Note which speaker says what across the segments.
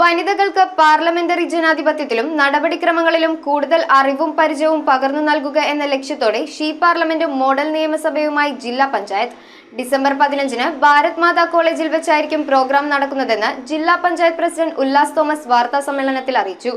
Speaker 1: വനിതകൾക്ക് പാർലമെന്ററി ജനാധിപത്യത്തിലും നടപടിക്രമങ്ങളിലും കൂടുതൽ അറിവും പരിചയവും പകർന്നു നൽകുക എന്ന ലക്ഷ്യത്തോടെ ഷീ പാർലമെന്റ് മോഡൽ നിയമസഭയുമായി ജില്ലാ പഞ്ചായത്ത് ഡിസംബർ 15-ന് ഭാരത് മാതാ കോളേജിൽ വെച്ചായിരിക്കും പ്രോഗ്രാം നടക്കുന്നതെന്ന് ജില്ലാ പഞ്ചായത്ത് പ്രസിഡന്റ് ഉല്ലാസ് തോമസ് വാർത്താ സമ്മേളനത്തിൽ അറിയിച്ചു.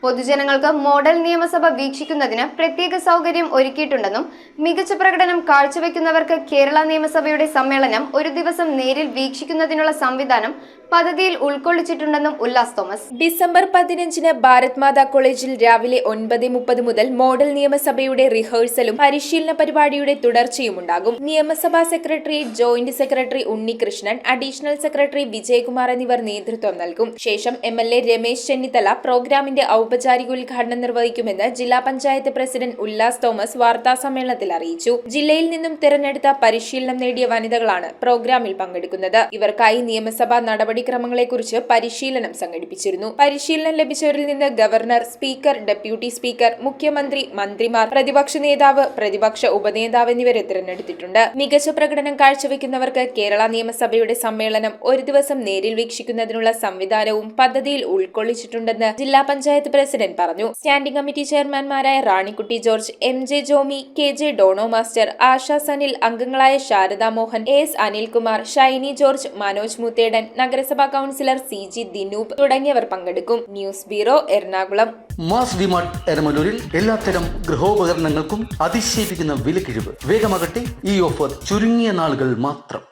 Speaker 1: പൊതുജനങ്ങൾക്ക് മോഡൽ നിയമസഭ വീക്ഷിക്കുന്നതിന് പ്രത്യേക സൗകര്യം ഒരുക്കിയിട്ടുണ്ടെന്നും മികച്ച പ്രകടനം കാഴ്ചവെക്കുന്നവർക്ക് കേരള നിയമസഭയുടെ സമ്മേളനം ഒരു ദിവസം നേരിൽ വീക്ഷിക്കുന്നതിനുള്ള സംവിധാനം പദ്ധതിയിൽ ഉൾക്കൊള്ളിച്ചിട്ടുണ്ടെന്നും ഉല്ലാസ് തോമസ്.
Speaker 2: ഡിസംബർ 15-ന് ഭാരത് മാതാ കോളേജിൽ രാവിലെ 9:30 മുതൽ മോഡൽ നിയമസഭയുടെ റിഹേഴ്സലും പരിശീലന പരിപാടിയുടെ തുടർച്ചയും ഉണ്ടാകും. നിയമസഭാ secretariat joint secretary Unnikrishnan, additional secretary Vijayakumar എന്നിവർ നേതൃത്വം നൽകും. ശേഷം MLA രമേശ് ചെന്നിത്തല പ്രോഗ്രാമിന്റെ ഔപചാരിക ഉദ്ഘാടനം നിർവഹിക്കുമെന്ന് ജില്ലാ പഞ്ചായത്ത് പ്രസിഡന്റ് ഉല്ലാസ് തോമസ് വാർത്താ സമ്മേളനത്തിൽ അറിയിച്ചു. ജില്ലയിൽ നിന്നും തിരഞ്ഞെടുത്ത പരിശീലനം നേടിയ വനിതകളാണ് പ്രോഗ്രാമിൽ പങ്കെടുക്കുന്നത്. ഇവർക്കായി നിയമസഭാ നടപടിക്രമങ്ങളെക്കുറിച്ച് പരിശീലനം സംഘടിപ്പിച്ചിരുന്നു. പരിശീലനം ലഭിച്ചവരിൽ നിന്ന് ഗവർണർ, സ്പീക്കർ, ഡെപ്യൂട്ടി സ്പീക്കർ, മുഖ്യമന്ത്രി, മന്ത്രിമാർ, പ്രതിപക്ഷ നേതാവ്, പ്രതിപക്ഷ ഉപനേതാവ് എന്നിവരെ തിരഞ്ഞെടുത്തിട്ടുണ്ട്. മികച്ച പ്രകടനം കാഴ്ചവെക്കുന്നവർക്ക് കേരള നിയമസഭയുടെ സമ്മേളനം ഒരു ദിവസം നേരിൽ വീക്ഷിക്കുന്നതിനുള്ള സംവിധാനവും പദ്ധതിയിൽ ഉൾക്കൊള്ളിച്ചിട്ടുണ്ടെന്ന് ജില്ലാ പഞ്ചായത്ത് പ്രസിഡന്റ് പറഞ്ഞു. സ്റ്റാൻഡിംഗ് കമ്മിറ്റി ചെയർമാൻമാരായ Ranikutty George, MJ Jomy, KJ Dono master, Asha Sanil, അംഗങ്ങളായ ശാരദാ മോഹൻ, AS അനിൽകുമാർ, ഷൈനി ജോർജ്, മനോജ് മുത്തേടൻ, നഗരസഭാ കൌൺസിലർ CG ദിനൂപ് തുടങ്ങിയവർ പങ്കെടുക്കും. News bureau, Ernakulam.
Speaker 3: Mass DMart എരമലൂരിൽ എല്ലാത്തരം ഗൃഹോപകരണങ്ങൾക്കും അതിശയിപ്പിക്കുന്ന വിലക്കിഴിവ്. വേഗമാകട്ടെ, ഈ ഓഫർ ചുരുങ്ങിയ നാളുകൾ മാത്രം.